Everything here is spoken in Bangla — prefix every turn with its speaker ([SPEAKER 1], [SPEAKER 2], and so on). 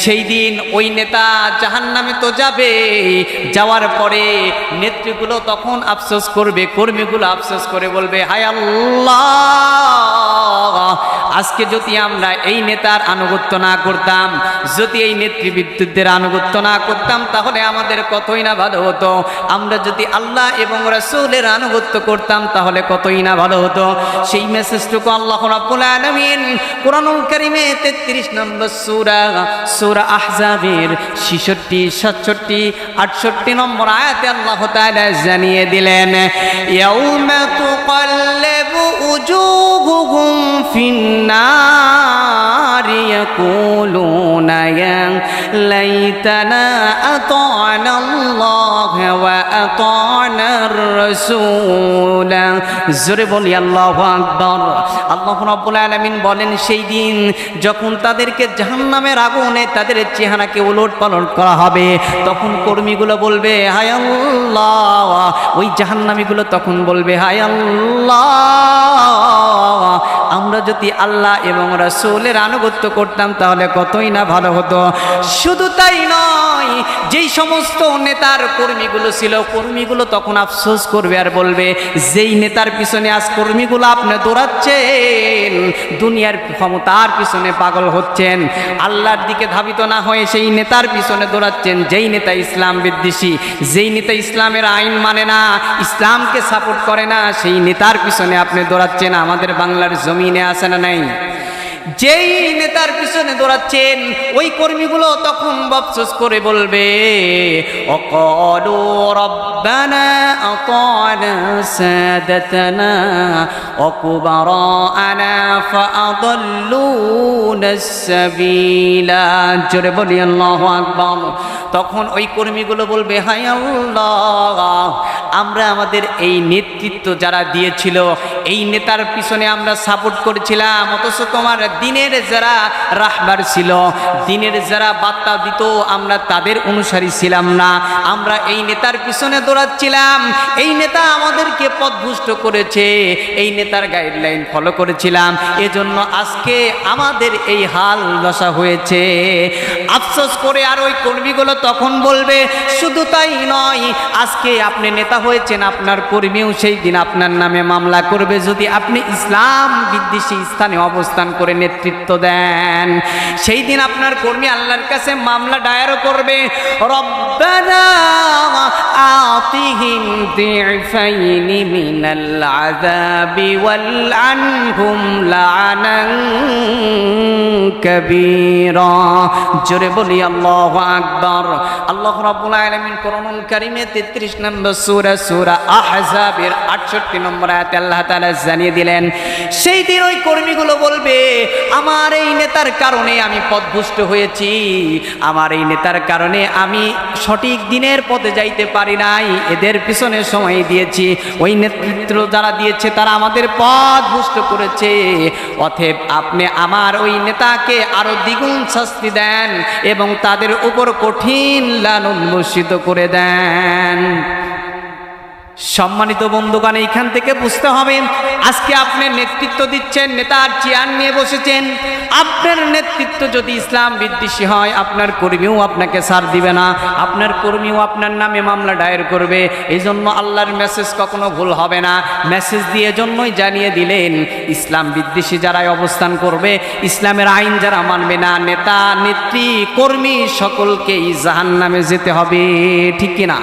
[SPEAKER 1] সেই দিন ওই নেতা জাহান্নামে তো যাবে, যাওয়ার পরে নেতৃগুলো তখন আফসোস করবে, কর্মীগুলো আফসোস করে বলবে, হায় আল্লাহ, আজকে যদি আমরা এই নেতার আনুগত্য না করতাম, যদি এই নেতৃবৃন্দদের আনুগত্য না করতাম, তাহলে আমাদের কতই না ভালো হতো। আমরা যদি আল্লাহ এবং রাসূলের আনুগত্য করতাম, তাহলে কতই না ভালো হতো। সেই মেসেজটুকু আল্লাহ রাব্বুল আলামিন কোরআনুল কারীমে 33 নম্বর সূরা আহজাবের 66, 67, 68 নম্বর আয়াতে আল্লাহ তাআলা জানিয়ে দিলেন, ইয়াউমা তুকাল্লাবু উজুহুহুম ফিন্নারি ইয়াকুলুনা ইয়া লাইতানা আতা'না আল্লাহ ওয়া আতা'নার রাসূল। জোরে বলি আল্লাহু আকবার। আল্লাহ রাব্বুল আলামিন বলেন, সেই দিন যখন তাদেরকে জাহান্নামের আগুনে তাদের চেহারাকে উলটপালট করা হবে, তখন কর্মীগুলো বলবে, হায় আল্লাহ, ওই জাহান্নামীগুলো তখন বলবে, হায় আল্লাহ, আমরা যদি আল্লাহ এবং রাসূলের আনুগত্য করতাম, তাহলে কতই না ভালো হতো। শুধু তাই নয়, যেই সমস্ত নেতার কর্মীগুলো ছিল, কর্মীগুলো তখন আফসোস করবে আর বলবে, যেই নেতার পিছনে আজ কর্মীগুলো আপনি দৌড়াচ্ছেন, দুনিয়ার ক্ষমতার পিছনে পাগল হচ্ছেন, আল্লাহর দিকে ধাবিত না হয়ে সেই নেতার পিছনে দৌড়াচ্ছেন, যেই নেতা ইসলাম বিদ্বেষী, যেই নেতা ইসলামের আইন মানে না, ইসলামকে সাপোর্ট করে না, সেই নেতার পিছনে আপনি দৌড়াচ্ছেন। আমাদের বাংলার জমিনে আছে না নাই? যেই নেতার পিছনে দৌড়াচ্ছেন, ওই কর্মীগুলো তখন আফসোস করে বলবে, ওয়াকালু রব্বানা আতা'না সাদাতানা ওয়া কুবারা'ানা ফাআদাল্লুনাস সাবিলা। জোরে বলি আল্লাহু আকবার। তখন ওই কর্মীগুলো বলবে, হায় আল্লাহ, আমরা আমাদের এই নেতৃত্ব যারা দিয়েছিল, এই নেতার পিছনে আমরা সাপোর্ট করেছিলাম, অথচ তোমার দিনের যারা রাহবার ছিল, দিনের যারা বার্তা দিত, আমরা তাদের অনুসারী ছিলাম না, আমরা এই নেতার পিছনে দৌড়াচ্ছিলাম, এই নেতা আমাদেরকে পথভ্রষ্ট করেছে, এই নেতার গাইডলাইন ফলো করেছিলাম, এজন্য আজকে আমাদের এই হাল দশা হয়েছে। আফসোস করে আর ওই কর্মীগুলো তখন বলবে, শুধু তাই নয়, আজকে আপনি নেতা হয়েছেন, আপনার কর্মীও সেই দিন আপনার নামে মামলা করবে, যদি আপনি ইসলাম বিদ্বেষী স্থানে অবস্থান করে নেতৃত্ব দেন। সেই দিন আপনার কর্মী আল্লাহর কাছে মামলা দায়ের করবে, রব্বানা আতিহিম দি'ফাইনি মিনাল আযাবি ওয়ালআনহুম লা'নান কাবীরা। জোরে বলি আল্লাহু আকবার। আল্লাহ রাব্বুল আলামিন কোরআনুল কারীমে 33 নম্বর সূরা আহজাবের 68 নম্বর আয়াতে আল্লাহ তাআলা জানিয়ে দিলেন, সেই দিন ওই কর্মীগুলো বলবে, আমার এই নেতার কারণে আমি পথভ্রষ্ট হয়েছি, আমার এই নেতার কারণে আমি সঠিক দিনের পথে যাইতে পারি নাই, এদের পিছনে সময় দিয়েছি, ওই নেতৃত্ব যারা দিয়েছে তারা আমাদের পথভ্রষ্ট করেছে, অতএব আপনি আমার ওই নেতাকে আরো দ্বিগুণ শাস্তি দেন এবং তাদের উপর কঠিন লানত বর্ষিত করে দেন। সম্মানিত বন্ধুগণ, এইখান থেকে বুঝতে হবে, আজকে আপনি নেতৃত্ব দিচ্ছেন, নেতার চেয়ার নিয়ে বসেছেন, আপনার নেতৃত্ব যদি ইসলাম বিদ্বেষী হয়, আপনার কর্মীও আপনাকে ছাড় দিবে না, আপনার কর্মীও আপনার নামে মামলা দায়ের করবে। এই জন্য আল্লাহর মেসেজ কখনো ভুল হবে না। মেসেজ দিয়ে জন্যই জানিয়ে দিলেন, ইসলাম বিদ্বেষী যারাই অবস্থান করবে, ইসলামের আইন যারা মানবে না, নেতা নেত্রী কর্মী সকলকেই জাহান্নামে যেতে হবে, ঠিক কিনা?